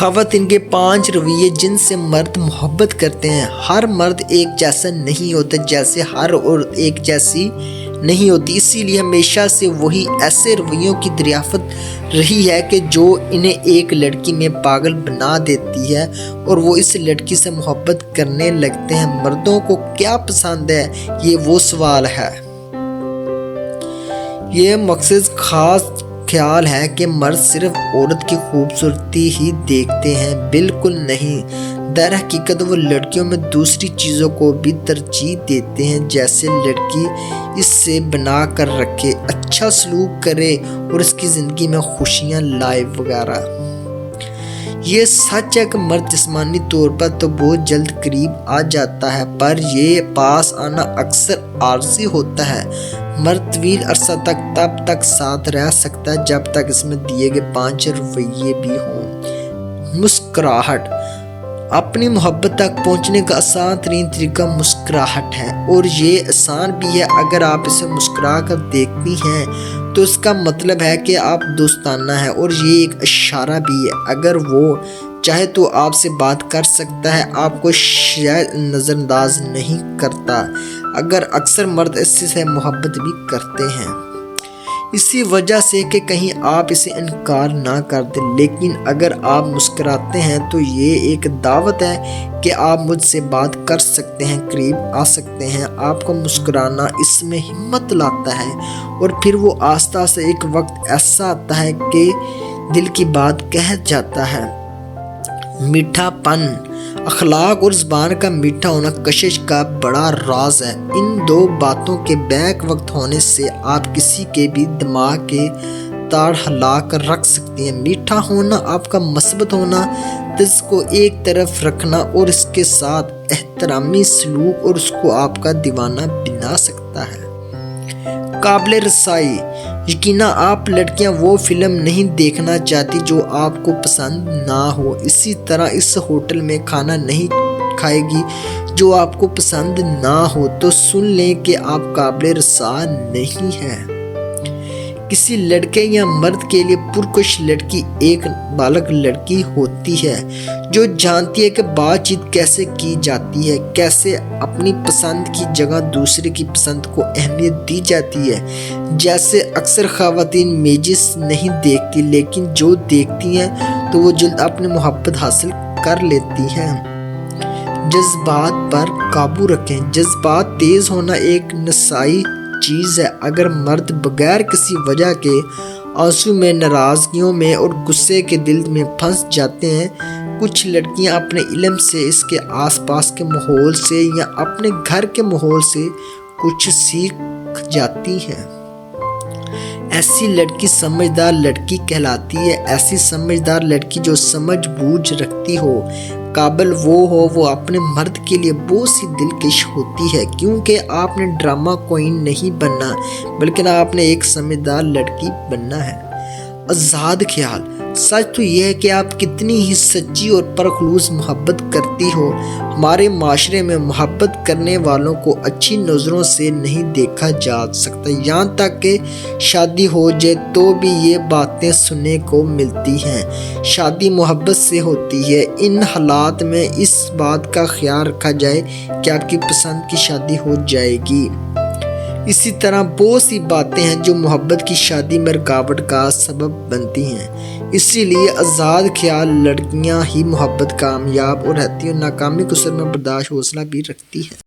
خواتین کے 5 رویے جن سے مرد محبت کرتے ہیں۔ ہر مرد ایک جیسا نہیں ہوتا، جیسے ہر عورت ایک جیسی نہیں ہوتی، اسی لیے ہمیشہ سے وہی ایسے رویوں کی دریافت رہی ہے کہ جو انہیں ایک لڑکی میں پاگل بنا دیتی ہے اور وہ اس لڑکی سے محبت کرنے لگتے ہیں۔ مردوں کو کیا پسند ہے، یہ وہ سوال ہے۔ یہ مقصد خاص خیال ہے کہ مرد صرف عورت کی خوبصورتی ہی دیکھتے ہیں، بالکل نہیں۔ در حقیقت وہ لڑکیوں میں دوسری چیزوں کو بھی ترجیح دیتے ہیں، جیسے لڑکی اس سے بنا کر رکھے، اچھا سلوک کرے اور اس کی زندگی میں خوشیاں لائے وغیرہ۔ یہ سچ ہے کہ مرد جسمانی طور پر تو بہت جلد قریب آ جاتا ہے، پر یہ پاس آنا اکثر عارضی ہوتا ہے۔ مرد طویل عرصہ تب تک ساتھ رہ سکتا ہے جب تک اس میں دیے گئے 5 رویے بھی ہوں۔ مسکراہٹ۔ اپنی محبت تک پہنچنے کا آسان ترین طریقہ مسکراہٹ ہے، اور یہ آسان بھی ہے۔ اگر آپ اسے مسکرا کر دیکھتی ہیں تو اس کا مطلب ہے کہ آپ دوستانہ ہیں، اور یہ ایک اشارہ بھی ہے۔ اگر وہ چاہے تو آپ سے بات کر سکتا ہے، آپ کو شاید نظر انداز نہیں کرتا۔ اگر اکثر مرد اس سے محبت بھی کرتے ہیں، اسی وجہ سے کہ کہیں آپ اسے انکار نہ کر دیں۔ لیکن اگر آپ مسکراتے ہیں تو یہ ایک دعوت ہے کہ آپ مجھ سے بات کر سکتے ہیں، قریب آ سکتے ہیں۔ آپ کا مسکرانا اس میں ہمت لاتا ہے، اور پھر وہ آہستہ آہستہ ایک وقت ایسا آتا ہے کہ دل کی بات کہہ جاتا ہے۔ میٹھا پن۔ اخلاق اور زبان کا میٹھا ہونا کشش کا بڑا راز ہے۔ ان دو باتوں کے بیک وقت ہونے سے آپ کسی کے بھی دماغ کے تار ہلا کر رکھ سکتے ہیں۔ میٹھا ہونا آپ کا مثبت ہونا، طرز کو ایک طرف رکھنا اور اس کے ساتھ احترامی سلوک، اور اس کو آپ کا دیوانہ بنا سکتا ہے۔ قابل رسائی۔ یقیناً آپ لڑکیاں وہ فلم نہیں دیکھنا چاہتی جو آپ کو پسند نہ ہو، اسی طرح اس ہوٹل میں کھانا نہیں کھائے گی جو آپ کو پسند نہ ہو، تو سن لیں کہ آپ قابل رسا نہیں ہیں۔ کسی لڑکے یا مرد کے لیے پرکش لڑکی ایک بالغ لڑکی ہوتی ہے جو جانتی ہے کہ بات چیت کیسے کی جاتی ہے، کیسے اپنی پسند کی جگہ دوسرے کی پسند کو اہمیت دی جاتی ہے۔ جیسے اکثر خواتین میجز نہیں دیکھتی، لیکن جو دیکھتی ہیں تو وہ جلد اپنی محبت حاصل کر لیتی ہیں۔ جذبات پر قابو رکھیں۔ جذبات تیز ہونا ایک نسائی چیز ہے۔ اگر مرد بغیر کسی وجہ کے آنسو میں، ناراضگیوں میں اور غصے کے دل میں پھنس جاتے ہیں۔ کچھ لڑکیاں اپنے علم سے، اس کے آس پاس کے ماحول سے یا اپنے گھر کے ماحول سے کچھ سیکھ جاتی ہیں۔ ایسی لڑکی سمجھدار لڑکی کہلاتی ہے۔ ایسی سمجھدار لڑکی جو سمجھ بوجھ رکھتی ہو، قابل وہ اپنے مرد کے لیے بہت سی دلکش ہوتی ہے، کیونکہ آپ نے ڈرامہ کوئین نہیں بننا، بلکہ آپ نے ایک سمجھدار لڑکی بننا ہے۔ آزاد خیال۔ سچ تو یہ ہے کہ آپ کتنی ہی سچی اور پرخلوص محبت کرتی ہو، ہمارے معاشرے میں محبت کرنے والوں کو اچھی نظروں سے نہیں دیکھا جا سکتا۔ یہاں تک کہ شادی ہو جائے تو بھی یہ باتیں سننے کو ملتی ہیں۔ شادی محبت سے ہوتی ہے۔ ان حالات میں اس بات کا خیال رکھا جائے کہ آپ کی پسند کی شادی ہو جائے گی۔ اسی طرح بہت سی باتیں ہیں جو محبت کی شادی میں رکاوٹ کا سبب بنتی ہیں۔ اسی لیے آزاد خیال لڑکیاں ہی محبت کامیاب اور رہتی ہیں، اور ناکامی کو صبر میں برداشت حوصلہ بھی رکھتی ہیں۔